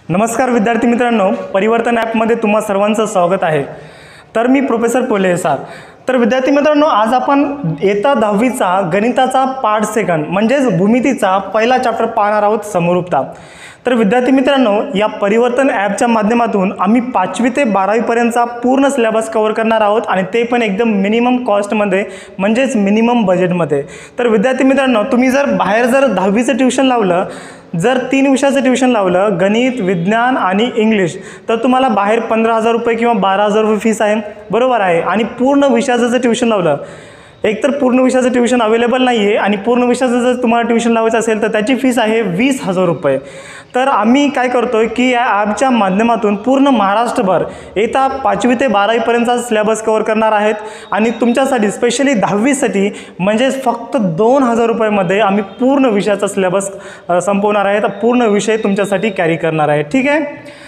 नमस्कार विद्यार्थी मित्रांनो, परिवर्तन ॲपमध्ये तुम्हा सर्वांचं स्वागत आहे। तर मी प्रोफेसर पोले सर। तर विद्यार्थी मित्रांनो, आज आपण इयत्ता 10वीचा गणिताचा पार्ट सेकंड म्हणजेच भूमितीचा पहिला चॅप्टर पाहणार आहोत, समरूपता। तर विद्यार्थी मित्रांनो, या परिवर्तन ॲपच्या माध्यमातून आम्ही 5वी ते 12वी पर्यंतचा पूर्ण सिलेबस कव्हर करणार आहोत आणि ते पण एकदम मिनिमम कॉस्टमध्ये म्हणजेच मिनिमम बजेटमध्ये। तर विद्यार्थी मित्रांनो, तुम्ही जर बाहेर 10वीचं ट्यूशन लावलं, जर 3 विषयाचं ट्यूशन लावलं, गणित, विज्ञान आणि इंग्लिश, तर तुम्हाला बाहेर 15,000 रुपये किंवा 12,000 रुपये फीस आहे, बरोबर आहे। आणि पूर्ण विषयाचं जर ट्यूशन लावलं, एकतर पूर्ण विषयाचं ट्यूशन अवेलेबल नाही आहे आणि पूर्ण विषयाचं जर तुम्हाला ट्यूशन लावायचं असेल तर त्याची फीस आहे 20,000 रुपये। तर आम्ही काय करतोय की या ॲपच्या माध्यमातून पूर्ण महाराष्ट्रभर इयत्ता 5वी ते 12वी पर्यंतचा सिलेबस कव्हर करणार आहेत आणि तुमच्यासाठी स्पेशली 10वीसाठी म्हणजेच फक्त 2,000 रुपयामध्ये आम्ही पूर्ण विषयाचा सिलेबस संपवणार आहे। पूर्ण विषय तुमच्यासाठी कॅरी करणार आहे, ठीक आहे।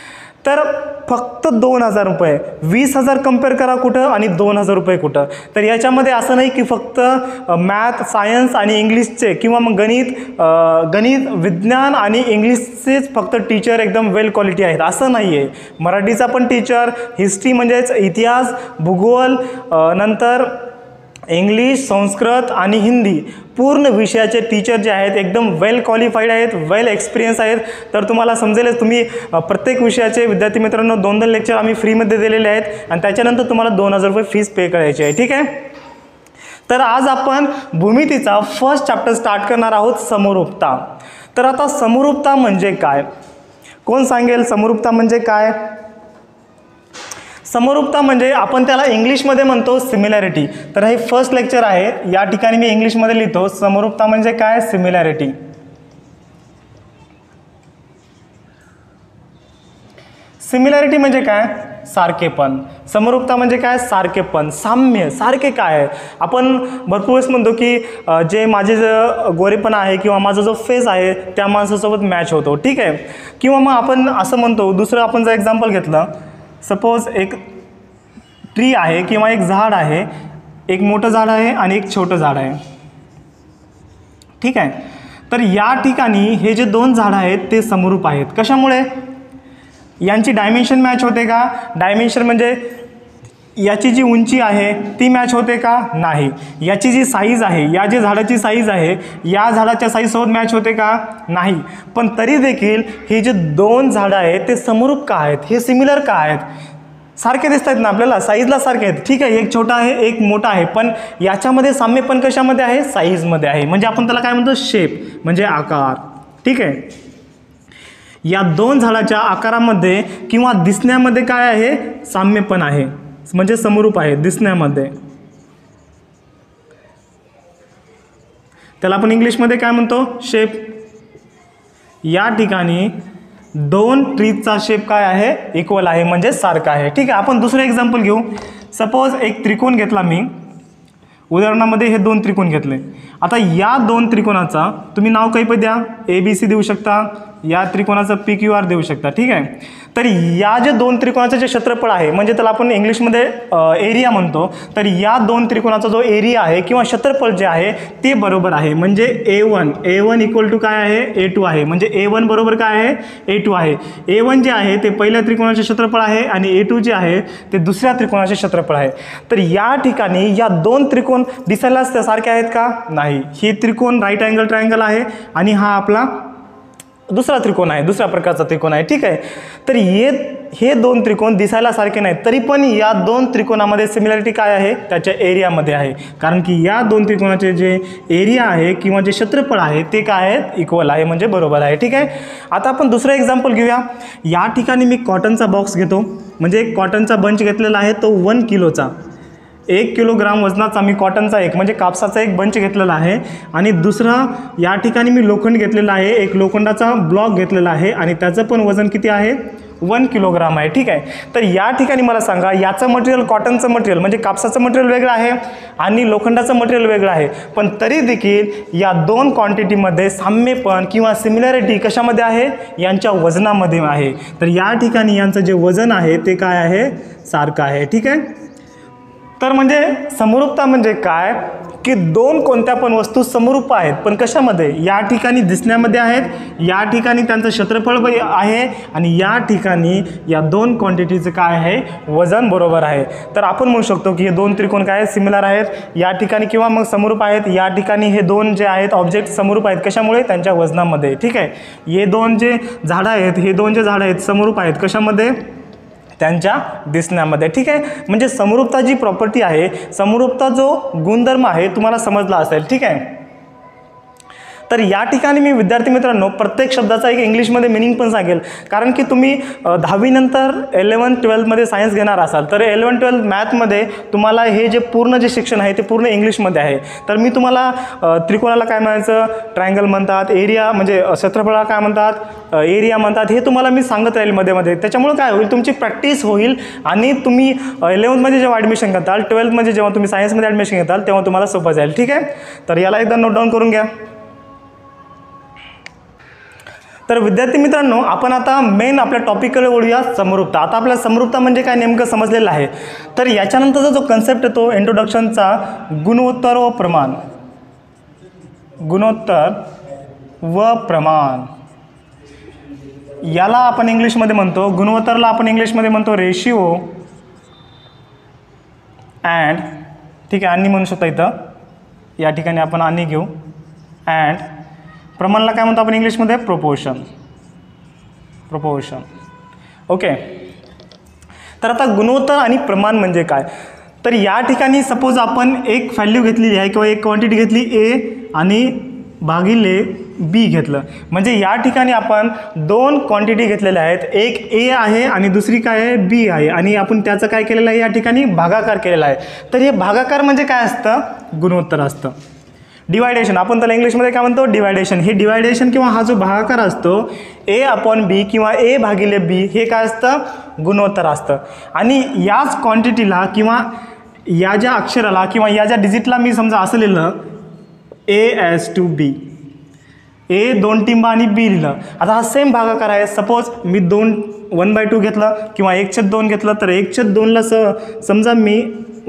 तर फक्त 2,000 रुपये, 20,000 कंपेअर करा कुठं आणि 2,000 रुपये कुठं। तर याच्यामध्ये असं नाही की फक्त मॅथ, सायन्स आणि इंग्लिशचे किंवा मग गणित, विज्ञान आणि इंग्लिशचेच फक्त टीचर एकदम वेल क्वालिटी आहेत असं नाही आहे। मराठीचा पण टीचर, हिस्ट्री म्हणजेच इतिहास, भूगोल, नंतर इंग्लिश, संस्कृत आणि हिंदी पूर्ण विषयाचे टीचर जे आहेत एकदम वेल क्वालिफाईड आहेत, वेल एक्सपिरियन्स आहेत। तर तुम्हाला समजेलच, तुम्ही प्रत्येक विषयाचे विद्यार्थी मित्रांनो 2-2 लेक्चर आम्ही फ्रीमध्ये दिलेले आहेत आणि त्याच्यानंतर तुम्हाला 2,000 रुपये फीस पे करायची आहे, ठीक आहे। तर आज आपण भूमितीचा फर्स्ट चॅप्टर स्टार्ट करणार आहोत, समरूपता। तर आता समरूपता म्हणजे काय, कोण सांगेल समरूपता म्हणजे काय? समरूपता म्हणजे आपण त्याला इंग्लिशमध्ये म्हणतो सिमिलॅरिटी। तर हे फर्स्ट लेक्चर आहे, या ठिकाणी मी इंग्लिशमध्ये लिहितो समरूपता म्हणजे काय, सिमिलॅरिटी। सिमिलॅरिटी म्हणजे काय, सारखेपण। समरूपता म्हणजे काय, सारखेपण, साम्य, सारखे काय आहे। आपण भरपूर वेळेस म्हणतो की जे माझे गोरेपणा आहे किंवा माझा जो फेस आहे त्या माणसासोबत मॅच होतो, ठीक आहे। किंवा मग आपण असं म्हणतो, दुसरं आपण जर एक्झाम्पल घेतलं, सपोज एक ट्री आहे किंवा एक झाड आहे, एक मोठं झाड आहे आणि एक छोटं झाड आहे, ठीक आहे। तर या ठिकाणी हे जे 2 झाडं आहेत ते समरूप आहेत, कशामुळे? यांची डायमेन्शन मॅच होते का? डायमेन्शन म्हणजे याची जी उंची आहे ती मॅच होते का? नाही। याची जी साईज आहे, या जे झाडाची साईज आहे या झाडाच्या साईजसोबत मॅच होते का? नाही। पण तरी देखील हे जे 2 झाडं आहेत ते समरूप का आहेत, हे सिमिलर का आहेत? सारखे दिसत आहेत ना आपल्याला, साईजला सारखे आहेत, ठीक आहे। एक छोटा आहे, एक मोठा आहे, पण याच्यामध्ये साम्य पण कशामध्ये आहे? साईजमध्ये आहे। म्हणजे आपण त्याला काय म्हणतो, शेप म्हणजे आकार, ठीक आहे। या 2 झाडाच्या आकारामध्ये किंवा दिसण्यामध्ये काय आहे? साम्य पण आहे, म्हणजे समरूप आहे दिसण्यामध्ये। त्याला आपण इंग्लिशमध्ये काय म्हणतो, शेप। या ठिकाणी 2 ट्रीजचा शेप काय आहे? इक्वल आहे, म्हणजे सारखा आहे, ठीक आहे। आपण दुसरं एक्झाम्पल घेऊ। सपोज एक त्रिकोण घेतला मी, उदाहरणामध्ये हे 2 त्रिकोण घेतले। आता या 2 त्रिकोणाचा तुम्ही नाव काही पण द्या, ABC देऊ शकता, या त्रिकोणाचं PQR देऊ शकता, ठीक आहे। तर या जे 2 त्रिकोणाचं जे क्षेत्रफळ आहे, म्हणजे त्याला आपण इंग्लिशमध्ये एरिया म्हणतो, तर या 2 त्रिकोणाचा जो एरिया आहे किंवा क्षेत्रफळ जे आहे ते बरोबर आहे, म्हणजे A1 इक्वल टू काय आहे? A2 आहे, म्हणजे A1 बरोबर काय आहे? A2 आहे। A1 जे आहे ते पहिल्या त्रिकोणाचे क्षेत्रफळ आहे आणि A2 जे आहे ते दुसऱ्या त्रिकोणाचे क्षेत्रफळ आहे। तर या ठिकाणी या 2 त्रिकोण दिसायला सारखे आहेत का? नाही। ही त्रिकोण राईट अँगल ट्रायंगल आहे आणि हा आपला दुसरा त्रिकोण आहे, दुसऱ्या प्रकारचा त्रिकोण आहे, ठीक आहे। तर हे 2 त्रिकोण दिसायला सारखे नाहीत, तरी पण या 2 त्रिकोणामध्ये सिमिलॅरिटी काय आहे? त्याच्या एरियामध्ये आहे, कारण की या 2 त्रिकोणाचे जे एरिया आहे किंवा जे क्षेत्रफळ आहे ते काय आहेत? इक्वल आहे, म्हणजे बरोबर आहे, ठीक आहे। आता आपण दुसरं एक्झाम्पल घेऊया। या ठिकाणी मी कॉटनचा बॉक्स घेतो, म्हणजे एक कॉटनचा बंच घेतलेला आहे, तो 1 किलोचा, 1 किलोग्राम वजनाचा मी कॉटनचा म्हणजे कापसाचा एक बंच घेतलेला आहे। आणि दुसरा या ठिकाणी मी लोखंड घेतलेला आहे, एक लोखंडाचा ब्लॉक घेतलेला आहे आणि त्याचं पण वजन किती आहे? 1 किलोग्राम आहे, ठीक आहे। तर या ठिकाणी मला सांगा, याचं मटेरियल, कॉटनचं मटेरियल म्हणजे कापसाचं मटेरियल वेगळं आहे आणि लोखंडाचं मटेरियल वेगळं आहे, पण तरी देखील या 2 क्वांटिटीमध्ये साम्यपण किंवा सिमिलॅरिटी कशामध्ये आहे? यांच्या वजनामध्ये आहे। तर या ठिकाणी यांचं जे वजन आहे ते काय आहे? सारखं आहे, ठीक आहे। तर म्हणजे समरूपता म्हणजे काय की दोन कोणत्या पण वस्तू समरूप आहेत, पण कशामध्ये? या ठिकाणी दिसण्यामध्ये आहेत, या ठिकाणी त्यांचं क्षेत्रफळ आहे आणि या ठिकाणी या दोन क्वांटिटीचं काय आहे? वजन बरोबर आहे. तर आपण म्हणू शकतो की हे दोन त्रिकोण काय आहेत? सिमिलर आहेत या ठिकाणी, किंवा मग समरूप आहेत या ठिकाणी. हे दोन जे आहेत ऑब्जेक्ट समरूप आहेत, कशामुळे? त्यांच्या वजनामध्ये. ठीक आहे, हे दोन जे झाडं आहेत, हे दोन जे झाडं आहेत समरूप आहेत, कशामध्ये? त्यांच्या दिसण्यामध्ये. ठीक आहे, म्हणजे समरूपता जी प्रॉपर्टी आहे, समरूपता जो गुणधर्म आहे तुम्हाला समजला असेल. ठीक आहे, तर या ठिकाणी मी विद्यार्थी मित्रांनो प्रत्येक शब्दाचा एक इंग्लिशमध्ये मिनिंग पण सांगेल, कारण की तुम्ही 10वी नंतर 11-12मध्ये सायन्स घेणार असाल तर 11-12 मॅथमध्ये तुम्हाला हे जे पूर्ण जे शिक्षण आहे ते पूर्ण इंग्लिशमध्ये आहे. तर मी तुम्हाला त्रिकोणाला काय म्हणायचं? ट्रायंगल म्हणतात. एरिया म्हणजे क्षेत्रफळाला काय म्हणतात? एरिया म्हणतात. हे तुम्हाला मी सांगत राहील मध्ये. त्याच्यामुळे काय होईल? तुमची प्रॅक्टिस होईल आणि तुम्ही 11मध्ये जेव्हा ॲडमिशन घेताल, 12मध्ये जेव्हा तुम्ही सायन्समध्ये ॲडमिशन घेताल तेव्हा तुम्हाला सोपं जाईल. ठीक आहे, तर याला एकदा नोट डाऊन करून घ्या. तर विद्यार्थी मित्रांनो, आपण आता मेन आपल्या टॉपिककडे वळूया, समरूपता. आता आपल्याला समरूपता म्हणजे काय नेमकं समजलेलं आहे. तर याच्यानंतरचा जो कन्सेप्ट येतो इंट्रोडक्शनचा, गुणोत्तर व प्रमाण. गुणोत्तर व प्रमाण याला आपण इंग्लिशमध्ये म्हणतो, गुणोत्तरला आपण इंग्लिशमध्ये म्हणतो रेशिओ अँड, ठीक आहे, आणि म्हणू शकता इथं, या ठिकाणी आपण आणि घेऊ, अँड प्रमाणाला काय म्हणतो आपण इंग्लिशमध्ये? प्रोपोर्शन. ओके, तर आता गुणोत्तर आणि प्रमाण म्हणजे काय? तर या ठिकाणी सपोज आपण एक व्हॅल्यू घेतलेली आहे किंवा एक क्वांटिटी घेतली ए आणि भागिले बी घेतलं, म्हणजे या ठिकाणी आपण दोन क्वांटिटी घेतलेल्या आहेत, एक ए आहे आणि दुसरी काय आहे? बी आहे, आणि आपण त्याचं काय केलेलं आहे? या ठिकाणी भागाकार केलेला आहे. तर हे भागाकार म्हणजे काय असतं? गुणोत्तर असतं. डिवायडेशन आपण त्याला इंग्लिशमध्ये काय म्हणतो? डिवायडेशन. हे डिवायडेशन किंवा हा जो भागाकार असतो ए अपॉन बी किंवा ए भागिले बी, हे काय असतं? गुणोत्तर असतं. आणि याच क्वांटिटीला किंवा या ज्या अक्षराला किंवा या ज्या डिजिटला मी समजा असं लिहिलं A/B, ए 2 टिंबा आणि बी लिहिलं. आता हा सेम भागाकार आहे. सपोज मी 1/2 घेतलं किंवा 1/2 घेतलं, तर 1/2ला समजा मी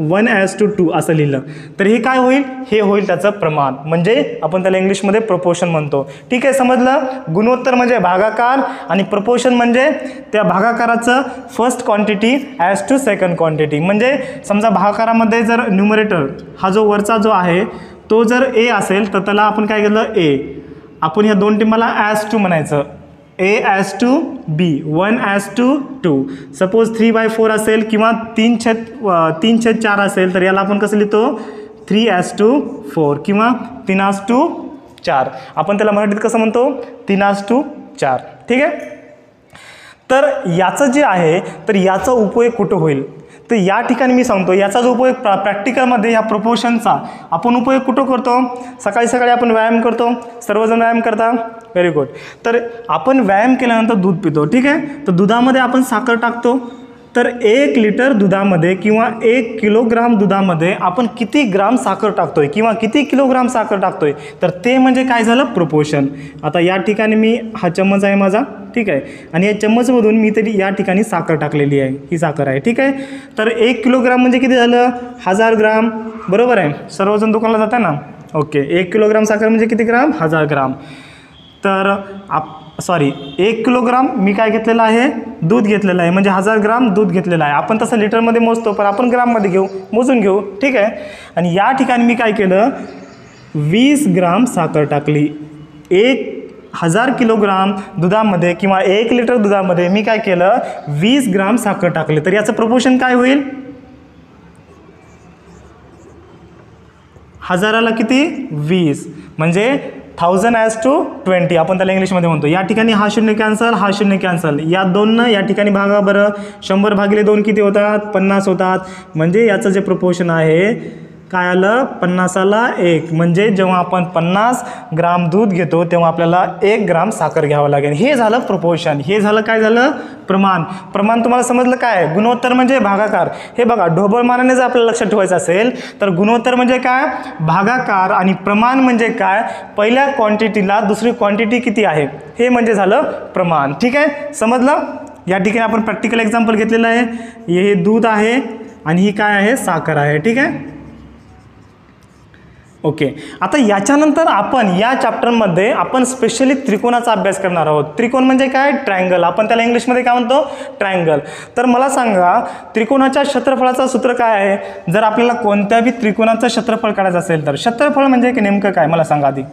1:2 असं लिहिलं, तर हे काय होईल? हे होईल त्याचं प्रमाण, म्हणजे आपण त्याला इंग्लिशमध्ये प्रोपोर्शन म्हणतो. ठीक आहे, समजलं? गुणोत्तर म्हणजे भागाकार आणि प्रोपोर्शन म्हणजे त्या भागाकाराचं first quantity as to second quantity. म्हणजे समजा भागाकारामध्ये जर न्यूमरेटर हा जो वरचा जो आहे तो जर ए असेल तर त्याला आपण काय केलं? ए. आपण या 2 टिंबाला ॲज टू म्हणायचं, A/B, 1:2. सपोज 3/4 असेल किंवा 3/4 असेल तर याला आपण कसं लिहितो? 3:4 किंवा 3:4. आपण त्याला मराठीत कसं म्हणतो? 3:4. ठीक आहे, तर याचं जे आहे तर याचा उपयोग कुठं होईल? तर या ठिकाणी मी सांगतो याचा जो उपयोग प्रॅक्टिकलमध्ये या प्रोपोर्शनचा आपण उपयोग कुठं करतो? सकाळी सकाळी आपण व्यायाम करतो, सर्वजण व्यायाम करता, व्हेरी गुड. तर आपण व्यायाम केल्यानंतर दूध पितो. ठीक आहे, तर दुधामध्ये आपण साखर टाकतो. तर 1 लिटर दुधामध्ये किंवा 1 किलोग्राम दुधामध्ये आपण किती ग्राम साखर टाकतोय किंवा किती किलोग्राम साखर टाकतोय, तर ते म्हणजे काय झालं? प्रोपोर्शन. आता या ठिकाणी मी हा चम्मच आहे माझा, ठीक आहे, आणि या चम्मचमधून मी तरी या ठिकाणी साखर टाकलेली आहे, ही साखर आहे. ठीक आहे, तर 1 किलोग्राम म्हणजे किती झालं? 1000 ग्राम. बरोबर आहे, सर्वजण दुकानाला जाता ना? ओके, 1 किलोग्राम साखर म्हणजे किती ग्राम? 1000 ग्राम. तर 1 किलोग्राम मी काय घेतलेलं आहे? दूध घेतलेलं आहे, म्हणजे 1000 ग्राम दूध घेतलेलं आहे. आपण तसं लिटरमध्ये मोजतो पण आपण ग्राममध्ये मोजून घेऊ. ठीक आहे, आणि या ठिकाणी मी काय केलं? 20 ग्राम साखर टाकली. 1000 किलोग्राम दुधामध्ये किंवा 1 लिटर दुधामध्ये मी काय केलं? 20 ग्राम साखर टाकली. तर याचं प्रोपोर्शन काय होईल? 1000ला किती? 20, म्हणजे 1000:20 आपण त्याला इंग्लिशमध्ये म्हणतो. या ठिकाणी हा 0 कॅन्सल, हा 0 कॅन्सल, या 2 या ठिकाणी भागा. बरं, 100/2 किती होतात? 50 होतात. म्हणजे याचं जे प्रोपोर्शन आहे काय आलं? 50ला 1. म्हणजे जेव्हा आपण 50 ग्राम दूध घेतो तेव्हा आपल्याला 1 ग्राम साखर घ्यावं लागेल. हे झालं प्रोपोर्शन. हे झालं काय झालं? प्रमाण. प्रमाण तुम्हाला समजलं काय? गुणोत्तर म्हणजे भागाकार. हे बघा, ढोबळमानाने जर आपल्याला लक्षात ठेवायचं असेल तर गुणोत्तर म्हणजे काय? भागाकार. आणि प्रमाण म्हणजे काय? पहिल्या क्वांटिटीला दुसरी क्वांटिटी किती आहे हे म्हणजे झालं प्रमाण. ठीक आहे, समजलं? या ठिकाणी आपण प्रॅक्टिकल एक्झाम्पल घेतलेलं आहे. हे दूध आहे आणि ही काय आहे? साखर आहे. ठीक आहे, ओके, आता याच्यानंतर आपण या चॅप्टरमध्ये आपण स्पेशली त्रिकोणाचा अभ्यास करणार आहोत. त्रिकोण म्हणजे काय? ट्रायंगल. आपण त्याला इंग्लिशमध्ये काय म्हणतो? ट्रायंगल. तर मला सांगा, त्रिकोणाच्या क्षेत्रफळाचं सूत्र काय आहे? जर आपल्याला कोणत्याही त्रिकोणाचं क्षेत्रफळ काढायचं असेल तर क्षेत्रफळ म्हणजे नेमकं काय मला सांगा आधी.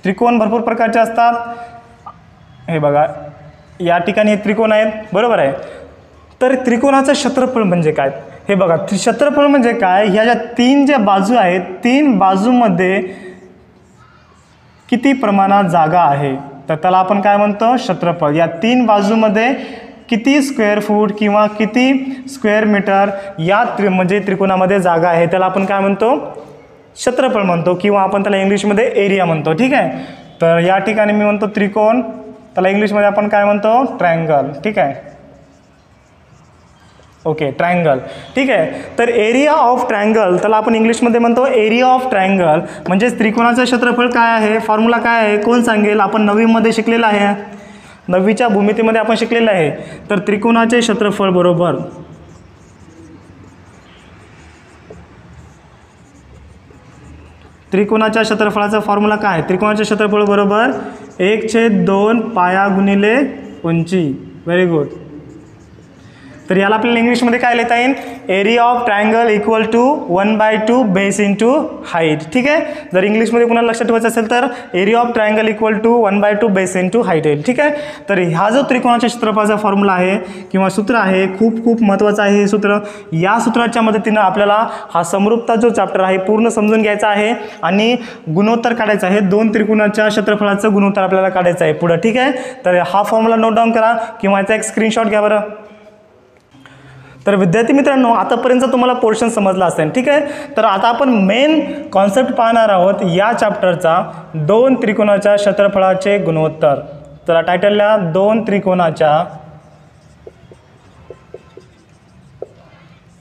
त्रिकोण भरपूर प्रकारचे असतात. हे बघा, या ठिकाणी हे त्रिकोण आहेत, बरोबर आहे. तर त्रिकोणाचं क्षेत्रफळ म्हणजे काय? हे बघा, क्षेत्रफळ म्हणजे काय? ह्या ज्या तीन ज्या बाजू आहेत, तीन बाजूमध्ये किती प्रमाणात जागा आहे तर त्याला आपण काय म्हणतो? क्षेत्रफळ. या तीन बाजूमध्ये किती स्क्वेअर फूट किंवा किती स्क्वेअर मीटर या म्हणजे त्रिकोणामध्ये जागा आहे त्याला आपण काय म्हणतो? क्षेत्रफळ म्हणतो, किंवा आपण त्याला इंग्लिशमध्ये एरिया म्हणतो. ठीक आहे. तर या ठिकाणी मी म्हणतो त्रिकोण, त्याला इंग्लिशमध्ये आपण काय म्हणतो? ट्रायंगल. ठीक आहे. Okay, triangle. ठीक आहे. तर एरिया ऑफ ट्रायंगल त्याला आपण इंग्लिशमध्ये म्हणतो एरिया ऑफ ट्रायंगल. म्हणजेच त्रिकोणाचं क्षेत्रफळ काय आहे? फॉर्म्युला काय आहे? कोण सांगेल? आपण 9वीमध्ये शिकलेलं आहे, 9वीच्या भूमितीमध्ये आपण शिकलेलं आहे. तर त्रिकोणाचे क्षेत्रफळ बरोबर त्रिकोणाच्या क्षेत्रफळाचा फॉर्म्युला काय? त्रिकोणाचे क्षेत्रफळ बरोबर 1/2 पाया गुणिले उंची. Very good. तर याला आपल्याला इंग्लिशमध्ये काय लिहिता येईल? Area of triangle equal to 1/2 base into height. ठीक आहे. जर इंग्लिशमध्ये कुणाला लक्षात ठेवायचं असेल तर area of triangle equal to 1/2 base into height येईल. ठीक आहे. तर हा जो त्रिकोणाच्या क्षेत्रफळाचा फॉर्म्युला आहे किंवा सूत्र आहे, खूप खूप महत्त्वाचं आहे हे सूत्र. या सूत्राच्या मदतीनं आपल्याला हा समरूपता जो चॅप्टर आहे पूर्ण समजून घ्यायचा आहे आणि गुणोत्तर काढायचं आहे. दोन त्रिकोणाच्या क्षेत्रफळाचं गुणोत्तर आपल्याला काढायचं आहे पुढं. ठीक आहे. तर हा फॉर्म्युला नोट डाऊन करा किंवा याचा एक स्क्रीनशॉट घ्या बरं. तर विद्यार्थी मित्रांनो, आतापर्यंत तुम्हाला पोर्शन समजला असेल. ठीक आहे. तर आता आपण मेन कॉन्सेप्ट पाहणार आहोत या चॅप्टरचा, दोन त्रिकोणाच्या क्षेत्रफळाचे गुणोत्तर. तर टायटलला दोन त्रिकोणाच्या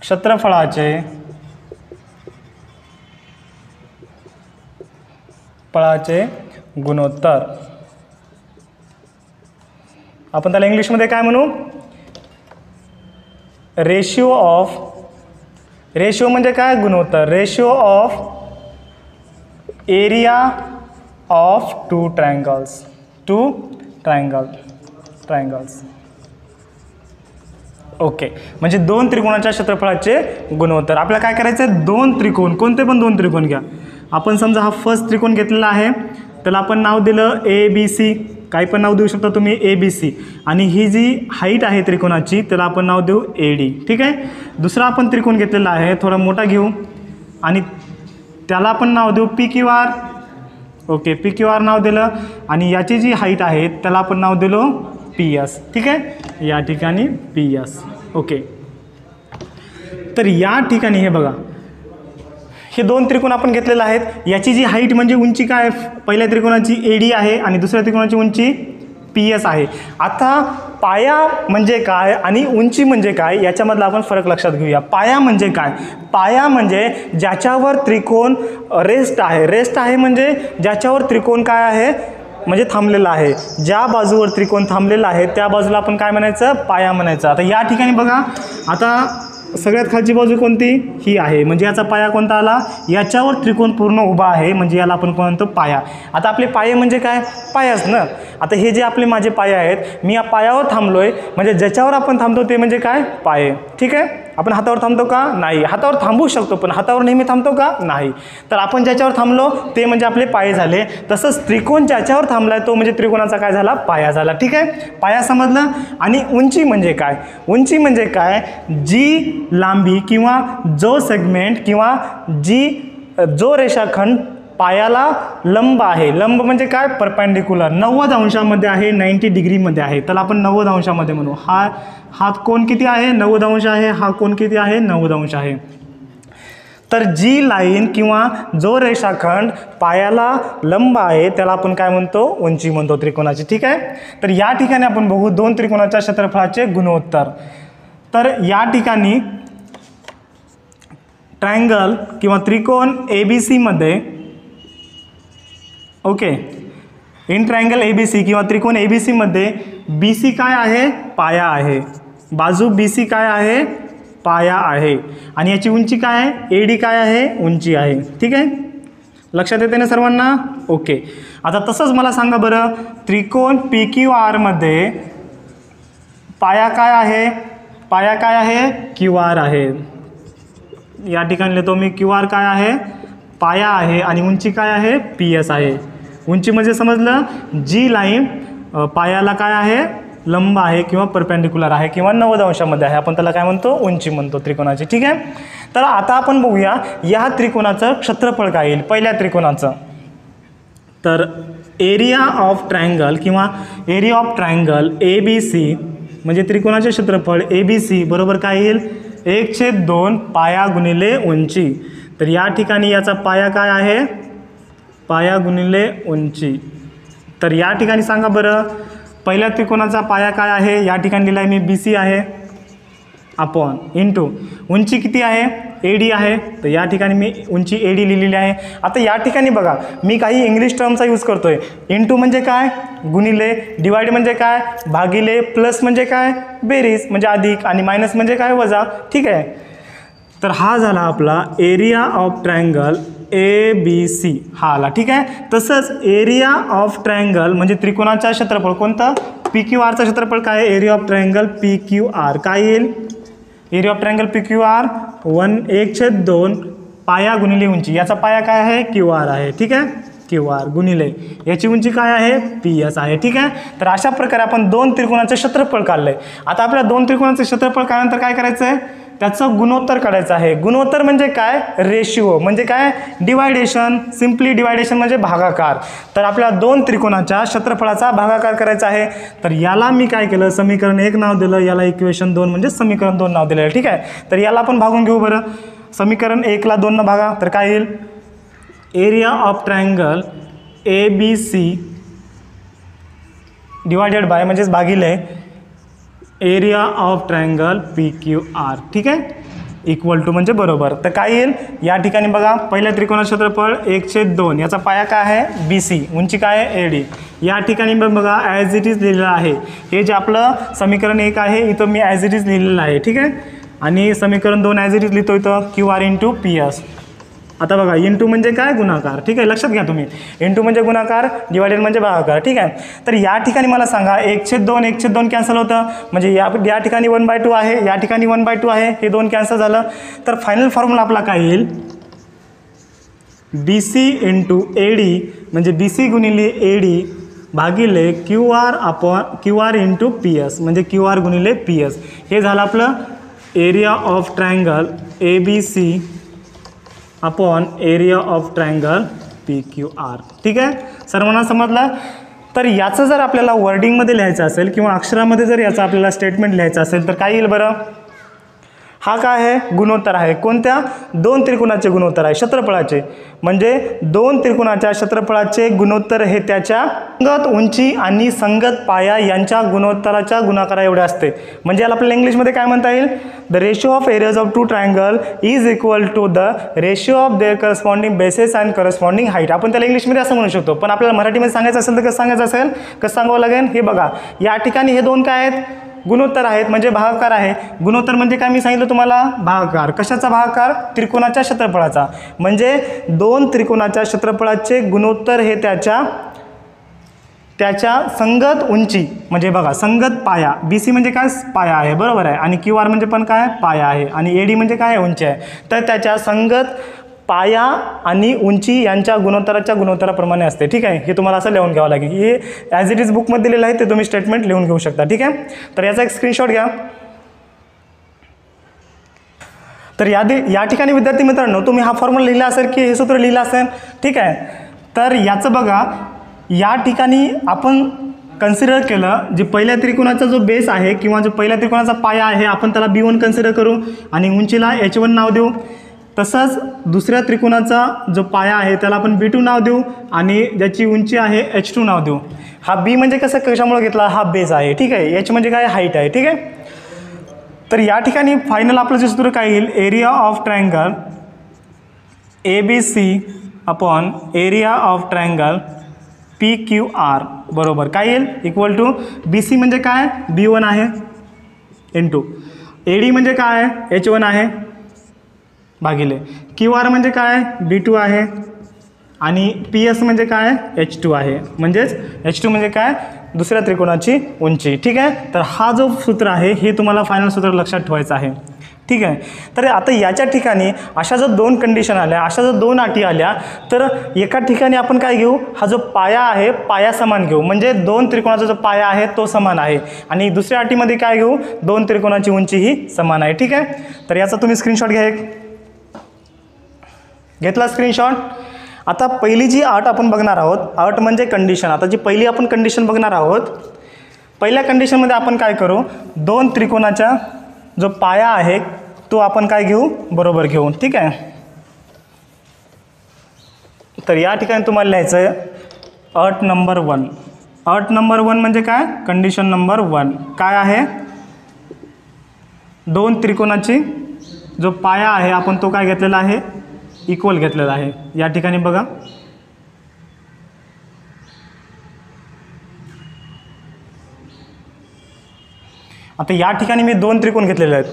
क्षेत्रफळाचे गुणोत्तर. आपण त्याला इंग्लिशमध्ये काय म्हणू? रेशिओ ऑफ, रेशिओ म्हणजे काय? गुणोत्तर. Ratio of area of two triangles. Okay, म्हणजे दोन त्रिकोणाच्या क्षेत्रफळाचे गुणोत्तर. आपल्याला काय करायचं आहे? दोन त्रिकोण, कोणते पण दोन त्रिकोण घ्या. आपण समजा हा फर्स्ट त्रिकोण घेतलेला आहे, त्याला आपण नाव दिलं ABC. काही पण नाव देऊ शकता तुम्ही, ABC. आणि ही जी हाईट आहे त्रिकोणाची त्याला आपण नाव देऊ AD. ठीक आहे. दुसरा आपण त्रिकोण घेतलेला आहे, थोडा मोठा घेऊ आणि त्याला आपण नाव देऊ PQR. ओके, PQR नाव दिलं आणि याची जी हाईट आहे त्याला आपण नाव दिलो PS. ठीक आहे. या ठिकाणी PS. ओके. तर या ठिकाणी हे बघा, हे दोन त्रिकोण आपण घेतलेले आहेत. याची जी हाईट म्हणजे उंची काय? पहिल्या त्रिकोणाची AD आहे आणि दुसऱ्या त्रिकोणाची उंची PS आहे. आता पाया म्हणजे काय आणि उंची म्हणजे काय याच्यामधला आपण फरक लक्षात घेऊया. पाया म्हणजे काय? पाया म्हणजे ज्याच्यावर त्रिकोण रेस्ट आहे. रेस्ट आहे म्हणजे ज्याच्यावर त्रिकोण काय आहे? म्हणजे थांबलेला आहे. ज्या बाजूवर त्रिकोण थांबलेला आहे त्या बाजूला आपण काय म्हणायचं? पाया म्हणायचं. आता या ठिकाणी बघा, आता सगळ्यात खालची बाजू कोणती? ही आहे. म्हणजे याचा पाया कोणता आला? याच्यावर त्रिकोण पूर्ण उभा आहे म्हणजे याला आपण म्हणतो पाया. आता आपले पाये म्हणजे काय? पायाच ना. आता हे जे आपले माझे पाये आहेत, मी या पायावर थांबलोय म्हणजे ज्याच्यावर आपण थांबतो ते म्हणजे काय? पाये. ठीक आहे. आपण हातावर थांबतो का? नाही. हातावर थांबू शकतो पण हातावर नेहमी थांबतो का? नाही. तर आपण ज्याच्यावर थांबलो ते म्हणजे आपले पाये झाले. तसंच त्रिकोण ज्याच्यावर थांबलाय तो म्हणजे त्रिकोणाचा काय झाला? पाया झाला. ठीक आहे. पाया समजलं. आणि उंची म्हणजे काय? उंची म्हणजे काय? जी लांबी किंवा जो सेगमेंट किंवा जो रेषाखंड पायाला लंब आहे. लंब म्हणजे काय? परपेंडिक्युलर. 90 अंशामध्ये आहे, 90 डिग्रीमध्ये आहे. त्याला आपण 90 अंशामध्ये म्हणू. हा कोण किती आहे? 90 अंश आहे. हा कोण किती आहे? 90 अंश आहे. तर जी लाईन किंवा जो रेषाखंड पायाला लंब आहे त्याला आपण काय म्हणतो? उंची म्हणतो त्रिकोणाची. ठीक आहे. तर या ठिकाणी आपण बघू दोन त्रिकोणाच्या क्षेत्रफळाचे गुणोत्तर. तर या ठिकाणी ट्रायंगल किंवा त्रिकोण ABC मध्ये, ओके, इन ट्रायंगल ABC किंवा त्रिकोण ABC मध्ये BC काय आहे? पाया आहे. बाजू BC काय आहे? पाया आहे. आणि याची उंची काय आहे? AD काय आहे? उंची आहे. ठीक आहे. लक्षात येते ना सर्वांना? ओके. आता तसंच मला सांगा बरं, त्रिकोण पी क्यू आरमध्ये पाया काय आहे? पाया काय आहे? क्यू आर आहे. या ठिकाणी लिहितो मी, क्यू आर काय आहे? पाया आहे. आणि उंची काय आहे? पी एस आहे. उंची म्हणजे समजलं, जी लाईन पायाला काय आहे? लंब आहे किंवा परपेंडिक्युलर आहे किंवा 90 अंशामध्ये आहे, आपण त्याला काय म्हणतो? उंची म्हणतो त्रिकोणाची. ठीक आहे. तर आता आपण बघूया या त्रिकोणाचं क्षेत्रफळ काय येईल. पहिल्या त्रिकोणाचं, तर एरिया ऑफ ट्रायंगल किंवा area of triangle A B C म्हणजे त्रिकोणाचे क्षेत्रफळ ए बी सी बरोबर काय येईल? 1/2 पाया गुणिले उंची. तर या ठिकाणी याचा पाया काय आहे? पाया गुणिले उंची. तर या ठिकाणी सांगा बरं, पहिल्या त्रिकोणाचा पाया काय आहे? या ठिकाणी लिहिला आहे मी बी सी आहे, अपॉन इंटू उंची किती आहे? ए डी आहे. तर या ठिकाणी मी उंची ए डी लिहिलेली आहे. आता या ठिकाणी बघा, मी काही इंग्लिश टर्मचा यूज करतोय. इंटू म्हणजे काय? गुणिले. डिवाइड म्हणजे काय? भागिले. प्लस म्हणजे काय? बेरीज म्हणजे अधिक. आणि मायनस म्हणजे काय? वजा. ठीक आहे. तर हा झाला आपला area of triangle A B C हा आला. ठीक आहे. तसंच एरिया ऑफ ट्रायंगल म्हणजे त्रिकोणाचा क्षेत्रफळ कोणतं? पी क्यू आरचं क्षेत्रफळ काय आहे? Area of triangle P Q R काय येईल? Area of triangle P Q R 1/2 पाया गुणिले उंची. याचा पाया काय आहे? क्यू आर आहे. ठीक आहे. क्यू आर गुणिले याची उंची काय आहे? पी एस आहे. ठीक आहे. तर अशा प्रकारे आपण दोन त्रिकोणाचे क्षेत्रफळ काढलंय. आता आपल्याला दोन त्रिकोणाचे क्षेत्रफळ काढल्यानंतर काय करायचं आहे? त्याचं गुणोत्तर काढायचं आहे. गुणोत्तर म्हणजे काय? रेशिओ म्हणजे काय? डिवायडेशन. सिम्पली डिवायडेशन म्हणजे भागाकार. तर आपल्याला दोन त्रिकोणाच्या क्षेत्रफळाचा भागाकार करायचा आहे. तर याला मी काय केलं? समीकरण 1 नाव दिलं, याला इक्वेशन 2 म्हणजे समीकरण 2 नाव दिलं. ठीक आहे. तर याला आपण भागून घेऊ बरं. समीकरण 1ला 2 न भागा तर काय येईल? Area of triangle A B C divided by म्हणजेच भागिले area of triangle P Q R. ठीक आहे. इक्वल टू म्हणजे बरोबर. तर काय येईल? या ठिकाणी बघा, पहिल्या त्रिकोणाचं क्षेत्रफळ 1/2. याचा पाया काय आहे? B C. उंची काय आहे? A D. या ठिकाणी बघा ॲज इट इज लिहिलेलं आहे. हे जे आपलं समीकरण 1 आहे इथं मी ॲज इट इज लिहिलेलं आहे. ठीक आहे. आणि समीकरण 2 ॲज इट इज लिहितो इथं Q R into P S. आता बघा, इंटू म्हणजे काय? गुणाकार. ठीक आहे. लक्षात घ्या तुम्ही, इंटू म्हणजे गुणाकार, डिवायडेड म्हणजे भागाकार. ठीक आहे. तर या ठिकाणी मला सांगा 1/2 कॅन्सल होतं म्हणजे या ठिकाणी 1/2 आहे, या ठिकाणी 1/2 आहे, हे 2 कॅन्सल झालं. तर फायनल फॉर्म्युला आपला काय येईल? B C into A D म्हणजे बी सी गुणिले ए डी भागिले Q R upon Q R into P S म्हणजे क्यू आर गुणिले पी एस. हे झालं आपलं area of triangle A B C upon area of triangle P Q R. ठीक आहे. सर्वांना समजलं? तर याचं जर आपल्याला वर्डिंगमध्ये लिहायचं असेल किंवा अक्षरामध्ये जर याचं आपल्याला स्टेटमेंट लिहायचं असेल तर काय येईल बरं? हा काय आहे? गुणोत्तर आहे. कोणत्या? दोन त्रिकोणाचे गुणोत्तर आहे, क्षेत्रफळाचे. म्हणजे दोन त्रिकोणाच्या क्षेत्रफळाचे गुणोत्तर हे त्याच्या संगत उंची आणि संगत पाया यांच्या गुणोत्तराच्या गुणाकारा एवढे असते. म्हणजे याला आपल्याला इंग्लिशमध्ये काय म्हणता येईल? The ratio of areas of two triangle is equal to the ratio of their corresponding bases and corresponding height. आपण त्याला इंग्लिशमध्ये असं म्हणू शकतो, पण आपल्याला मराठीमध्ये सांगायचं असेल तर कसं सांगायचं असेल? कसं सांगावं लागेल? हे बघा, या ठिकाणी हे दोन काय आहेत? गुणोत्तर आहेत म्हणजे भागाकार आहे. गुणोत्तर म्हणजे काय? मी सांगितलं तुम्हाला, भागाकार. कशाचा भागाकार? त्रिकोणाच्या क्षेत्रफळाचा. म्हणजे दोन त्रिकोणाच्या क्षेत्रफळाचे गुणोत्तर हे त्याच्या संगत उंची म्हणजे बघा संगत पाया. बी सी म्हणजे काय? पाया आहे, बरोबर आहे. आणि क्यू आर म्हणजे पण काय? पाया आहे. आणि ए डी म्हणजे काय? उंची आहे. तर त्याच्या संगत पाया आणि उंची यांच्या गुणोत्तराच्या गुणोत्तराप्रमाणे असते. ठीक आहे. हे तुम्हाला असं लिहून घ्यावं लागेल. हे ॲज इट इज बुकमध्ये दिलेलं आहे, ते तुम्ही स्टेटमेंट लिहून घेऊ शकता. ठीक आहे. तर याचा एक स्क्रीनशॉट घ्या. तर या ठिकाणी विद्यार्थी मित्रांनो, तुम्ही हा फॉर्म्युला लिहिला असेल की हे सूत्र लिहिलं असेल. ठीक आहे. तर याचं बघा, या ठिकाणी आपण कन्सिडर केलं जे पहिल्या त्रिकोणाचा जो बेस आहे किंवा जो पहिल्या त्रिकोणाचा पाया आहे आपण त्याला B1 कन्सिडर करू आणि उंचीला H1 नाव देऊ. तसंच दुसऱ्या त्रिकोणाचा जो पाया आहे त्याला आपण B2 नाव देऊ आणि ज्याची उंची आहे H2 नाव देऊ. हा बी म्हणजे कसं कशामुळे घेतला? हा बेस आहे. ठीक आहे. एच म्हणजे काय? हाईट आहे. ठीक आहे. तर या ठिकाणी फायनल आपलं जे सूत्र काय येईल? Area of triangle A B C upon area of triangle P Q R बरोबर काय येईल? इक्वल टू बी सी म्हणजे काय? B1 आहे इंटू ए डी म्हणजे काय? H1 आहे भागिले क्यू आर म्हणजे काय? B2 आहे आणि पी एस म्हणजे काय, H2 आहे. म्हणजेच H2 म्हणजे काय, दुसऱ्या त्रिकोणाची उंची. ठीक आहे. तर हा जो सूत्र आहे हे तुम्हाला फायनल सूत्र लक्षात ठेवायचं आहे. ठीक आहे. तर आता याच्या ठिकाणी अशा जर दोन कंडिशन आल्या, अशा जर दोन अटी आल्या, तर एका ठिकाणी आपण काय घेऊ, हा जो पाया आहे पाया समान घेऊ. म्हणजे दोन त्रिकोणाचा जो पाया आहे तो समान आहे. आणि दुसऱ्या अटीमध्ये काय घेऊ, दोन त्रिकोणाची उंची ही समान आहे. ठीक आहे. तर याचा तुम्ही स्क्रीनशॉट घ्या. एक घेतला स्क्रीनशॉट. आता पहिली जी अट आपण बघणार आहोत, अट म्हणजे कंडिशन. आता जी पहिली आपण कंडिशन बघणार आहोत, पहिल्या कंडिशनमध्ये आपण काय करू, दोन त्रिकोणाचा जो पाया आहे तो आपण काय घेऊ, बरोबर घेऊ. ठीक आहे. तर या ठिकाणी तुम्हाला लिहायचं आहे अट नंबर 1. अट नंबर 1 म्हणजे काय, कंडिशन नंबर 1 काय आहे, दोन त्रिकोणाची जो पाया आहे आपण तो काय घेतलेला आहे, इक्वल घेतलेला आहे. या ठिकाणी बघा, आता या ठिकाणी मी दोन त्रिकोण घेतलेले आहेत.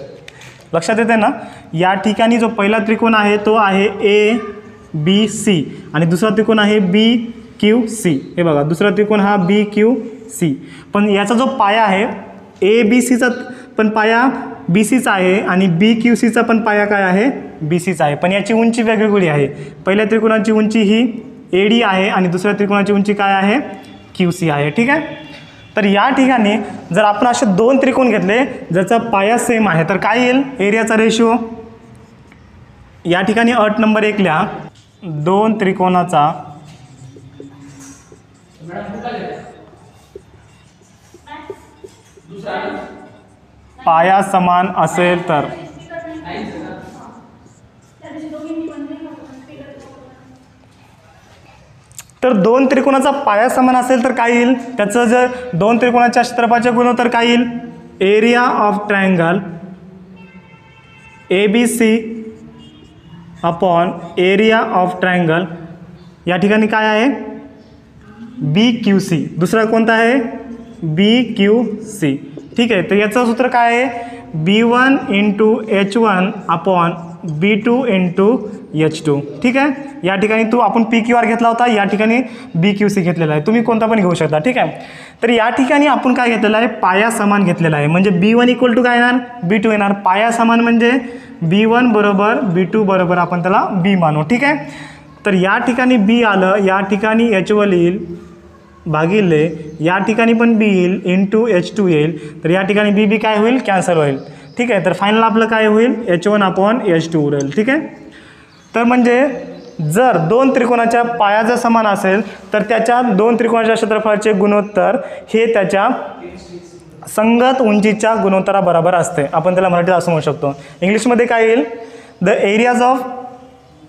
लक्षात येते ना. या ठिकाणी जो पहिला त्रिकोण आहे तो आहे ABC आणि दुसरा त्रिकोण आहे BQC. हे बघा, दुसरा त्रिकोण हा BQC. पण याचा जो पाया आहे ABCचा पण पाया BCचा आहे आणि BQCचा पण पाया काय आहे, BCचा आहे. पण याची उंची वेगवेगळी आहे. पहिल्या त्रिकोणाची उंची ही AD आहे आणि दुसऱ्या त्रिकोणाची उंची काय आहे, QC आहे. ठीक आहे. तर या ठिकाणी जर आपण असे दोन त्रिकोण घेतले ज्याचा पाया सेम आहे तर काय येईल, एरियाचा रेशो. या ठिकाणी अट नंबर 1 लिहा, दोन त्रिकोणाचा पाया समान असेल तर, तर दोन त्रिकोणाचा पाया समान असेल तर काय येईल, त्याचं जर दोन त्रिकोणाच्या क्षेत्रफळाचे गुणोत्तर काय येईल, area of triangle ABC upon area of triangle. या ठिकाणी काय आहे, BQC. दुसरा कोणता आहे, BQC. ठीक आहे. तर याचं सूत्र काय आहे, B1 × H1 upon B2 × H2. ठीक आहे. या ठिकाणी आपण PQR घेतला होता, या ठिकाणी BQC घेतलेला आहे. तुम्ही कोणता पण घेऊ शकता. ठीक आहे. तर या ठिकाणी आपण काय घेतलेला आहे, पाया समान घेतलेला आहे. म्हणजे B1 = काय येणार, B2 येणार. पाया समान म्हणजे B1 बरोबर B2 बरोबर आपण त्याला B मानू. ठीक आहे. तर या ठिकाणी B आलं, या ठिकाणी H1 येईल भागिले, या ठिकाणी पण B येईल × H2 येईल. तर या ठिकाणी BB काय होईल, कॅन्सल होईल. ठीक आहे. तर फायनल आपलं काय होईल, H1 अपॉन H2 उरेल. ठीक आहे. तर म्हणजे जर दोन त्रिकोणाच्या पाया जर समान असेल तर त्याच्या दोन त्रिकोणाच्या क्षेत्रफळाचे गुणोत्तर हे त्याच्या संगत उंचीच्या गुणोत्तराबरोबर असते. आपण त्याला मराठीत असं म्हणू शकतो. इंग्लिशमध्ये काय येईल, the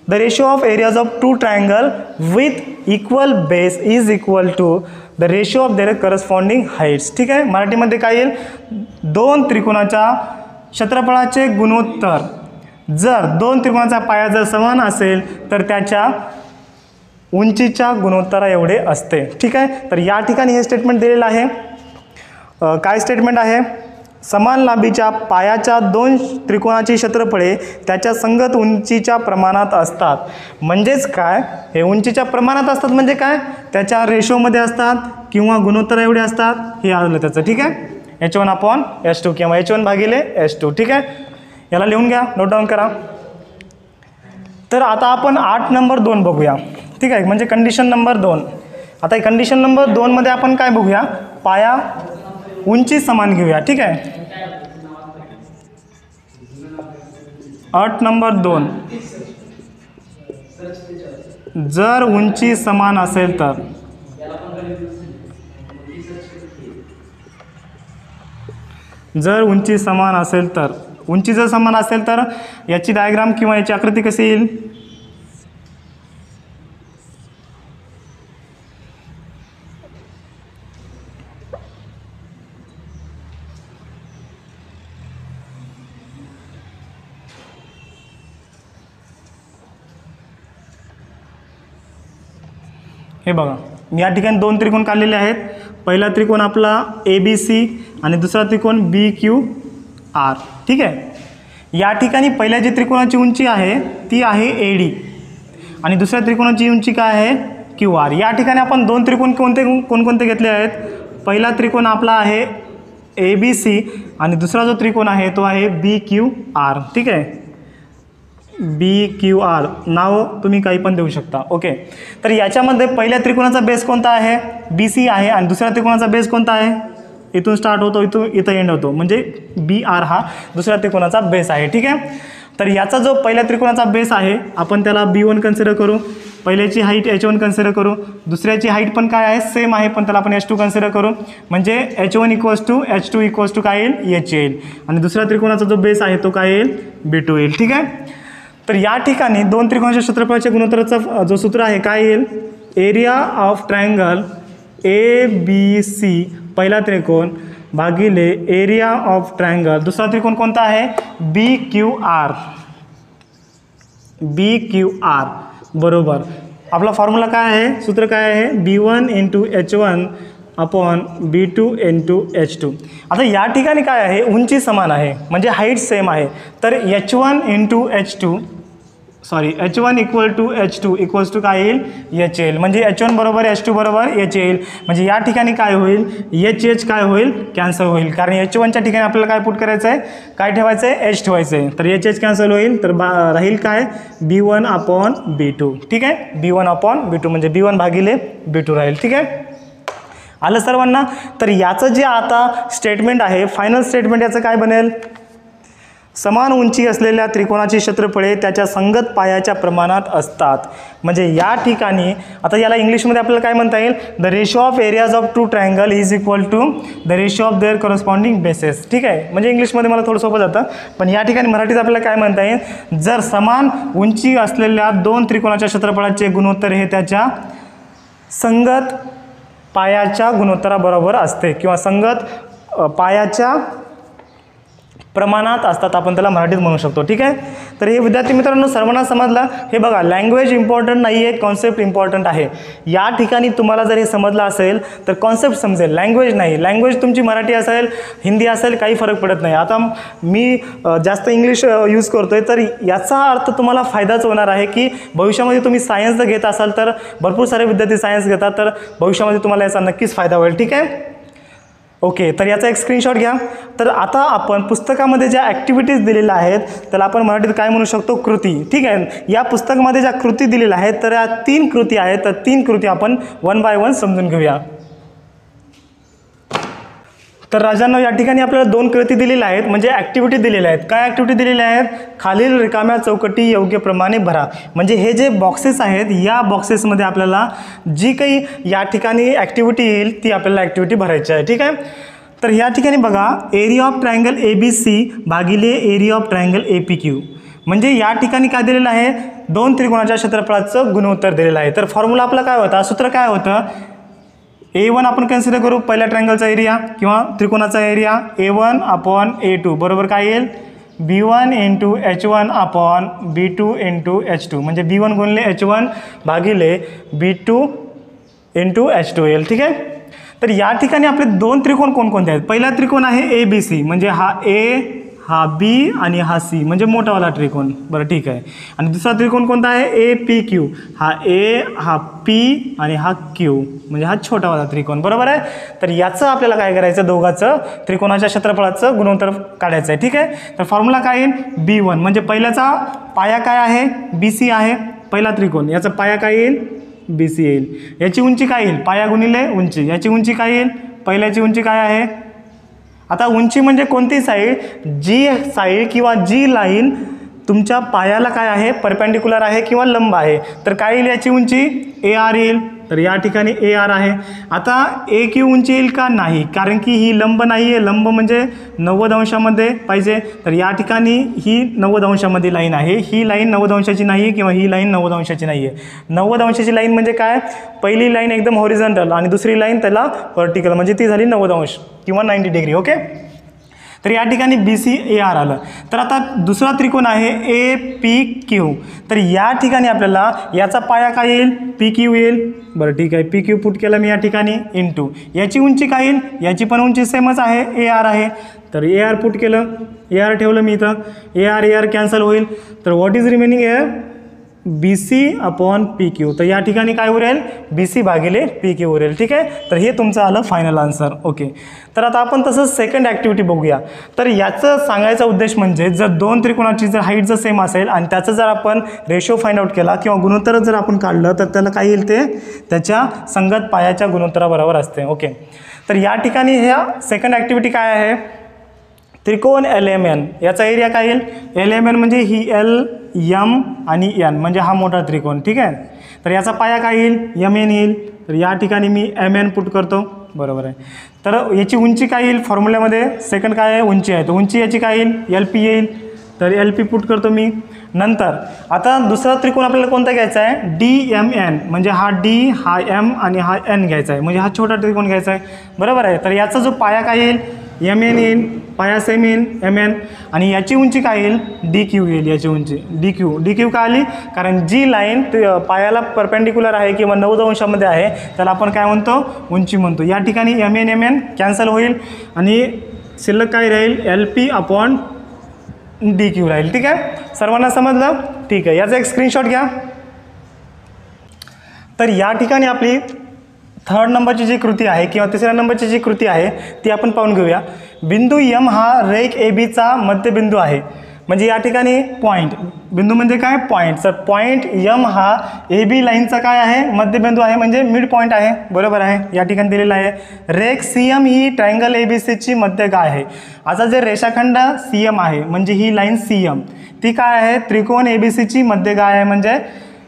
ratio of areas of two triangle with equal base is equal to the ratio of their corresponding heights. ठीक आहे. मराठीमध्ये काय येईल, दोन त्रिकोणाच्या क्षेत्रफळाचे गुणोत्तर जर दोन त्रिकोणाचा पाया जर समान असेल तर त्याच्या उंचीच्या गुणोत्तरा एवढे असते. ठीक आहे. तर या ठिकाणी हे स्टेटमेंट दिलेलं आहे. काय स्टेटमेंट आहे, समान लांबीच्या पायाच्या दोन त्रिकोणाची क्षेत्रफळे त्याच्या संगत उंचीच्या प्रमाणात असतात. म्हणजेच काय, हे उंचीच्या प्रमाणात असतात म्हणजे काय, त्याच्या रेशोमध्ये असतात किंवा गुणोत्तर एवढे असतात, हे आलं त्याचं. ठीक आहे. H1 अपॉन H2 किंवा H1 भागिले H2. ठीक आहे. याला लिहून घ्या, नोट डाऊन करा. तर आता आपण 8 नंबर 2 बघूया. ठीक आहे. म्हणजे कंडिशन नंबर 2. आता कंडिशन नंबर 2 मध्ये आपण काय बघूया, पाया उंची समान घेऊया. ठीक आहे. अट नंबर 2, जर उंची समान असेल तर, जर उंची समान असेल तर, उंची जर समान असेल तर याची डायग्राम किंवा याची आकृती कशी येईल, हे बघा, मी या ठिकाणी दोन त्रिकोण काढलेले आहेत. पहिला त्रिकोण आपला ABC आणि दुसरा त्रिकोण BQR. ठीक आहे. या ठिकाणी पहिल्या जी त्रिकोणाची उंची आहे ती आहे AD आणि दुसऱ्या त्रिकोणाची उंची काय आहे QR. या ठिकाणी आपण दोन त्रिकोण कोणकोणते घेतले आहेत. पहिला त्रिकोण आपला आहे ABC आणि दुसरा जो त्रिकोण आहे तो आहे BQR. ठीक आहे, BQR नाव तुम्ही काही पण देऊ शकता. ओके, तर याच्यामध्ये पहिल्या त्रिकोणाचा बेस कोणता आहे BC आहे आणि दुसऱ्या त्रिकोणाचा बेस कोणता आहे, इथून स्टार्ट होतो इथं एंड होतो, म्हणजे BR हा दुसऱ्या त्रिकोणाचा बेस आहे. ठीक आहे, तर याचा जो पहिल्या त्रिकोणाचा बेस आहे आपण त्याला B1 कन्सिडर करू, पहिल्याची हाईट H1 कन्सिडर करू, दुसऱ्याची हाईट पण काय आहे सेम आहे पण त्याला आपण H2 कन्सिडर करू, म्हणजे H1 = H2 = काय येईल H येईल आणि दुसऱ्या त्रिकोणाचा जो बेस आहे तो काय येईल B2 येईल. ठीक आहे, तर या ठिकाणी दोन त्रिकोणाच्या क्षेत्रफळाच्या गुणोत्तराचा जो सूत्र आहे काय येईल, एरिया ऑफ ट्रायंगल ABC पहिला त्रिकोण भागिले एरिया ऑफ ट्रायंगल दुसरा त्रिकोण कोणता आहे BQR बरोबर. आपला फॉर्म्युला काय आहे, सूत्र काय आहे B1 × H1 upon B2 × H2. आता या ठिकाणी काय आहे, उंची समान आहे म्हणजे हाईट सेम आहे, तर H1 = H2 काय येईल H येईल, म्हणजे H1 बरोबर H2 बरोबर H येईल, म्हणजे या ठिकाणी काय होईल H काय होईल कॅन्सल होईल, कारण H1च्या ठिकाणी आपल्याला काय पुट करायचं आहे, काय ठेवायचं आहे H ठेवायचं आहे, तर H कॅन्सल होईल, तर राहील काय B1/B2. ठीक आहे, B1/B2 म्हणजे B1 भागिले B2 राहील. ठीक आहे, आलं सर्वांना. तर याचं जे आता स्टेटमेंट आहे फायनल स्टेटमेंट याचं काय बनेल, समान उंची असलेल्या त्रिकोणाची क्षेत्रफळे त्याच्या संगत पायाच्या प्रमाणात असतात. म्हणजे या ठिकाणी आता याला इंग्लिशमध्ये आपल्याला काय म्हणता येईल, the ratio of areas of two triangle is equal to the ratio of their corresponding bases. ठीक आहे, म्हणजे इंग्लिशमध्ये मला थोडं सोपं जातं, पण या ठिकाणी मराठीत आपल्याला काय म्हणता येईल, जर समान उंची असलेल्या दोन त्रिकोणाच्या क्षेत्रफळाचे गुणोत्तर हे त्याच्या संगत पायाच्या गुणोत्तराबरोबर असते किंवा संगत पायाच्या प्रमाणात असतात, आपण त्याला मराठीत म्हणू शकतो. ठीक आहे, तर हे विद्यार्थी मित्रांनो सर्वांना समजलं. हे बघा, लँग्वेज इम्पॉर्टंट नाही आहे, कॉन्सेप्ट इम्पॉर्टंट आहे. या ठिकाणी तुम्हाला जर हे समजलं असेल तर कॉन्सेप्ट समजेल, लँग्वेज नाही. लँग्वेज तुमची मराठी असेल हिंदी असेल काही फरक पडत नाही. आता मी जास्त इंग्लिश यूज करतोय तर याचा अर्थ तुम्हाला फायदाच होणार आहे की भविष्यामध्ये तुम्ही सायन्स जर घेत असाल तर भरपूर सारे विद्यार्थी सायन्स घेतात, तर भविष्यामध्ये तुम्हाला याचा नक्कीच फायदा होईल. ठीक आहे, ओके, तर याचा एक स्क्रीनशॉट घ्या. तर आता आपण पुस्तकामध्ये ज्या ॲक्टिव्हिटीज दिलेल्या आहेत त्याला आपण मराठीत काय म्हणू शकतो, कृती. ठीक आहे, या पुस्तकामध्ये ज्या कृती दिलेल्या आहेत तर या 3 कृती आहेत, तर 3 कृती आपण 1 बाय 1 समजून घेऊया. तर राजांनो या ठिकाणी आपल्याला 2 कृती दिलेल्या आहेत, म्हणजे ॲक्टिव्हिटी दिलेल्या आहेत. काय ॲक्टिव्हिटी दिलेल्या आहेत, खालील रिकाम्या चौकटी योग्य प्रमाणे भरा. म्हणजे हे जे बॉक्सेस आहेत या बॉक्सेसमध्ये आपल्याला जी काही या ठिकाणी ॲक्टिव्हिटी येईल ती आपल्याला ॲक्टिव्हिटी भरायची आहे. ठीक आहे, तर या ठिकाणी बघा, एरिया ऑफ ट्रायंगल ABC भागिले एरिया ऑफ ट्रायंगल APQ. म्हणजे या ठिकाणी काय दिलेलं आहे, दोन त्रिकोणाच्या क्षेत्रफळाचं गुणोत्तर दिलेलं आहे. तर फॉर्म्युला आपला काय होता, सूत्र काय होतं, A1 आपण कन्सिडर करू, पहिल्या ट्रायंगलचा एरिया किंवा त्रिकोणाचा एरिया A1/A2 बरोबर काय येईल B1 × H1 upon B2 × H2, म्हणजे B1 गुणिले H1 भागिले B2 × H2 येईल. ठीक आहे, तर या ठिकाणी आपले 2 त्रिकोण कोणकोणते आहेत. पहिला त्रिकोण आहे ABC, म्हणजे हा A, हा B आणि हा C, म्हणजे मोठावाला त्रिकोण. बरं ठीक आहे, आणि दुसरा त्रिकोण कोणता आहे APQ, हा A, हा P आणि हा Q, म्हणजे हा छोटावाला त्रिकोण. बरोबर आहे, तर याचं आपल्याला काय करायचं, दोघांचं त्रिकोणाच्या क्षेत्रफळाचं गुणोत्तर काढायचं आहे. ठीक आहे, तर फॉर्म्युला काय येईल B1, म्हणजे पहिल्याचा पाया काय आहे BC आहे, पहिला त्रिकोण याचा पाया काय येईल BC येईल. याची उंची काय येईल, पाया गुणिले उंची, याची उंची काय येईल, पहिल्याची उंची काय आहे. आता उंची म्हणजे कोणती साईड, जी साईड किंवा जी लाईन तुमच्या पायाला काय आहे परपेंडिक्युलर आहे किंवा लंब आहे, तर काय येईल याची उंची AR येईल. तर या ठिकाणी AR आहे. आता AQ उंची येईल का, नाही, कारण की ही लंब नाही आहे, लंब म्हणजे 90 अंशामध्ये पाहिजे. तर या ठिकाणी ही 90 अंशामध्ये लाईन आहे, ही लाईन 90 अंशाची नाही आहे किंवा ही लाईन 90 अंशाची नाही आहे. 90 अंशाची लाईन म्हणजे काय, पहिली लाईन एकदम हॉरिझॉन्टल आणि दुसरी लाईन त्याला व्हर्टिकल, म्हणजे ती झाली 90 अंश किंवा 90 डिग्री. ओके, तर या ठिकाणी BC AR आलं. तर आता दुसरा त्रिकोण आहे APQ, तर या ठिकाणी आपल्याला याचा पाया काय येईल PQ येईल. बरं ठीक आहे, PQ पुट केलं मी या ठिकाणी इंटू याची उंची काय येईल, याची पण उंची सेमच आहे AR आहे, तर AR पुट केलं, AR ठेवलं मी इथं, AR कॅन्सल होईल. तर what is remaining hair BC upon PQ. तर या ठिकाणी काय उरेल, BC भागिले PQ उरेल. ठीक आहे, तर हे तुमचं आलं फायनल आन्सर. ओके, तर आता आपण तसंच सेकंड ॲक्टिव्हिटी बघूया. तर याचं सांगायचा उद्देश म्हणजे जर दोन त्रिकोणाची जर हाईट जर सेम असेल आणि त्याचं जर आपण रेशो फाइंड आउट केला किंवा गुणोत्तर जर आपण काढलं तर त्याला काय येईल, ते त्याच्या संगत पायाच्या गुणोत्तराबरोबर असते. ओके, तर या ठिकाणी ह्या सेकंड ॲक्टिव्हिटी काय आहे, त्रिकोण LMN. याचा एरिया काय येईल, LMN म्हणजे ही L M आणि N म्हणजे हा मोठा त्रिकोण. ठीक आहे, तर याचा पाया काय येईल, MN येईल. तर या ठिकाणी मी MN पुट करतो. बरोबर आहे. तर याची उंची काय येईल, फॉर्म्युल्यामध्ये सेकंड काय आहे, उंची आहे. तर उंची याची काय येईल, LP येईल. तर LP पुट करतो मी. नंतर आता दुसरा त्रिकोण आपल्याला कोणता घ्यायचा आहे, DMN म्हणजे हा D हा M आणि हा N घ्यायचा आहे, म्हणजे हा छोटा त्रिकोण घ्यायचा आहे. बरोबर आहे. तर याचा जो पाया काय येईल, MN येईल, पाया सेम येईल MN, आणि याची उंची काय येईल, DQ येईल. याची उंची DQ का आली, कारण जी लाईन पायाला परपेंडिक्युलर आहे किंवा 90 अंशामध्ये आहे त्याला आपण काय म्हणतो, उंची म्हणतो. या ठिकाणी MN कॅन्सल होईल आणि शिल्लक काय राहील, LP अपॉन DQ राहील. ठीक आहे, सर्वांना समजलं. ठीक आहे, याचा एक स्क्रीनशॉट घ्या. तर या ठिकाणी आपली थर्ड नंबरची जी कृती आहे किंवा तिसऱ्या नंबरची जी कृती आहे ती आपण पाहून घेऊया. बिंदू M हा रेख ABचा मध्यबिंदू आहे. म्हणजे या ठिकाणी पॉईंट, बिंदू म्हणजे काय, पॉईंट. तर पॉईंट M हा AB लाईनचा काय आहे, मध्यबिंदू आहे, म्हणजे मिड पॉईंट आहे. बरोबर आहे, या ठिकाणी दिलेला आहे. रेख CM ही ट्रायंगल ABCची मध्यगा आहे. आता जे रेषाखंड CM आहे म्हणजे ही लाईन CM ती काय आहे, त्रिकोण ABCची मध्यगा आहे. म्हणजे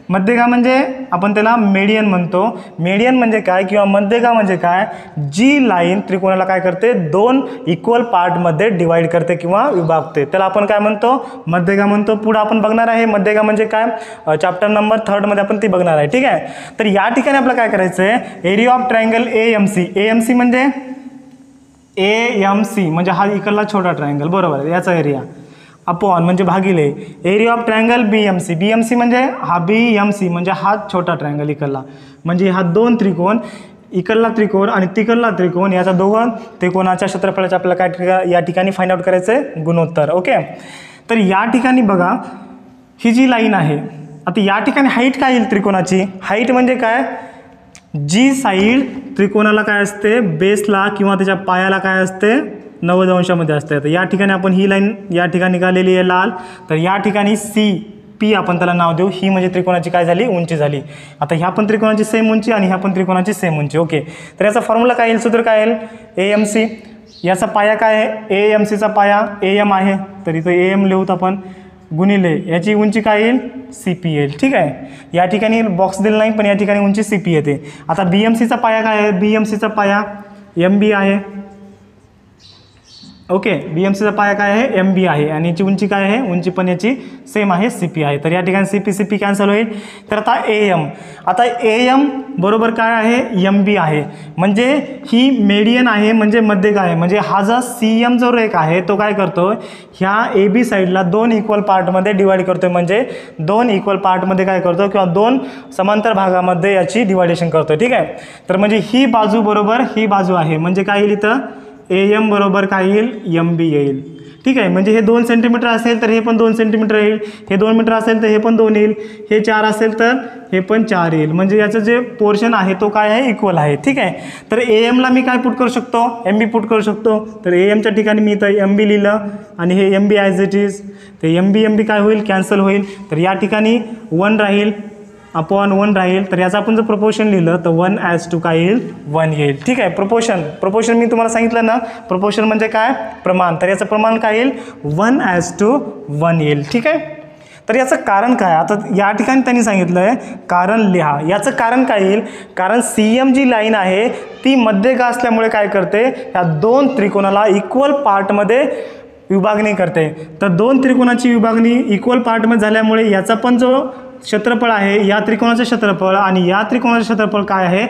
मध्यगा म्हणजे आपण त्याला मेडियन म्हणतो. मेडियन म्हणजे काय किंवा मध्यगा म्हणजे काय, जी लाईन त्रिकोणाला काय करते, दोन इक्वल पार्टमध्ये डिवाइड करते किंवा विभागते, त्याला आपण काय म्हणतो, मध्यगा म्हणतो. पुढे आपण बघणार आहे मध्यगा म्हणजे काय, चॅप्टर नंबर 3 मध्ये आपण ती बघणार आहे. ठीक आहे, तर या ठिकाणी आपल्याला काय करायचं आहे, एरिया ऑफ ट्रायंगल AMC म्हणजे AMC म्हणजे हा इकडला छोटा ट्रायंगल. बरोबर आहे, याचा एरिया अपॉन म्हणजे भागिले एरिया ऑफ ट्रायंगल BMC म्हणजे हा BMC म्हणजे हा छोटा ट्रायंगल इकडला, म्हणजे हा दोन त्रिकोण, इकडला त्रिकोण आणि तिकडला त्रिकोण, याचा दोन त्रिकोणाच्या क्षेत्रफळाचे आपल्याला काय या ठिकाणी फाइंड आउट करायचं आहे, गुणोत्तर. ओके, तर या ठिकाणी बघा ही जी लाईन आहे, आता या ठिकाणी हाईट काय येईल त्रिकोणाची, हाईट म्हणजे काय, जी साईड त्रिकोणाला काय असते, बेसला किंवा त्याच्या पायाला काय असते, 90 अंशामध्ये असते. तर या ठिकाणी आपण ही लाईन या ठिकाणी निघालेली आहे लाल. तर या ठिकाणी CP आपण त्याला नाव देऊ. ही म्हणजे त्रिकोणाची काय झाली, उंची झाली. आता ह्या पण त्रिकोणाची सेम उंची आणि ह्या पण त्रिकोणाची सेम उंची. ओके, तर याचा फॉर्म्युला काय येईल, सूत्र काय येईल, AMC. याचा पाया काय आहे, AMCचा पाया AM आहे, तर इथं AM लिहूत आपण, गुणिले याची उंची काय येईल, CP येईल. ठीक आहे, या ठिकाणी बॉक्स दिला नाही पण या ठिकाणी उंची CP येते. आता BMCचा पाया काय आहे, BMCचा पाया MB आहे. ओके, BMCचा पाया काय आहे, MB आहे, आणि याची उंची काय आहे, उंची पण याची सेम आहे, CP आहे. तर या ठिकाणी CP कॅन्सल होईल. तर आता AM बरोबर काय आहे, MB आहे, म्हणजे ही मेडियन आहे, म्हणजे मध्यगा आहे. म्हणजे हा जो CM जो रेख आहे तो काय करतो, ह्या AB साईडला दोन इक्वल पार्टमध्ये डिवाइड करतो, म्हणजे दोन इक्वल पार्टमध्ये काय करतो किंवा दोन समांतर भागामध्ये याची डिवायडेशन करतो. ठीक आहे, तर म्हणजे ही बाजू बरोबर ही बाजू आहे, म्हणजे काय येईल इथं, AM बरोबर काय येईल, MB येईल. ठीक आहे, म्हणजे हे 2 सेंटीमीटर असेल तर हे पण 2 सेंटीमीटर येईल, हे 2 मीटर असेल तर हे पण 2 येईल, हे 4 असेल तर हे पण 4 येईल. म्हणजे याचं जे पोर्शन आहे तो काय आहे, इक्वल आहे. ठीक आहे, तर AMला मी काय पुट करू शकतो, MB पुट करू शकतो. तर AMच्या ठिकाणी मी इथं MB लिहिलं आणि हे MB ॲज इट इज. ते MB काय होईल, कॅन्सल होईल. तर या ठिकाणी 1 राहील अपॉन 1 राहील. तर याचं आपण जर प्रपोर्शन लिहिलं तर 1:2 काय येईल, 1 येईल. ठीक आहे, प्रपोर्शन मी तुम्हाला सांगितलं ना, प्रपोर्शन म्हणजे काय, प्रमाण. तर याचं प्रमाण काय येईल, 1:1 येईल. ठीक आहे, तर याचं कारण काय, आता या ठिकाणी त्यांनी सांगितलं आहे कारण लिहा. याचं कारण काय येईल, कारण CM जी लाईन आहे ती मध्यगा असल्यामुळे काय करते, या दोन त्रिकोणाला इक्वल पार्टमध्ये विभागणी करते. तर दोन त्रिकोणाची विभागणी इक्वल पार्टमध्ये झाल्यामुळे याचा पण जो क्षेत्रफळ आहे, या त्रिकोणाचं क्षेत्रफळ आणि या त्रिकोणाचं क्षेत्रफळ काय आहे,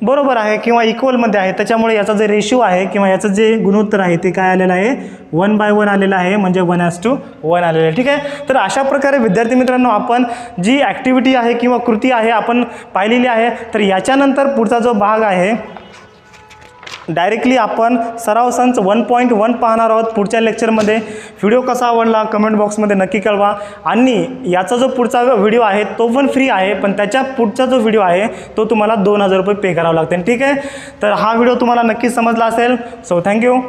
बरोबर आहे किंवा इक्वलमध्ये आहे. त्याच्यामुळे याचा जे रेशिओ आहे किंवा याचं जे गुणोत्तर आहे ते काय आलेलं आहे, 1:1 आलेलं आहे, म्हणजे 1:1 आलेलं आहे. ठीक आहे, तर अशा प्रकारे विद्यार्थी मित्रांनो आपण जी ॲक्टिव्हिटी आहे किंवा कृती आहे आपण पाहिलेली आहे. तर याच्यानंतर पुढचा जो भाग आहे डायरेक्टली आपण सराव संच 1.1 पाहणार आहोत पुढच्या लेक्चरमध्ये. व्हिडिओ कसा आवडला कमेंट बॉक्समध्ये नक्की कळवा. आणि याचा जो पुढचा व्हिडिओ आहे तो पण फ्री आहे, पण त्याच्या पुढचा जो व्हिडिओ आहे तो तुम्हाला 2000 रुपये पे करावा लागतील. ठीक आहे, तर हा व्हिडिओ तुम्हाला नक्की समजला असेल. So thank you.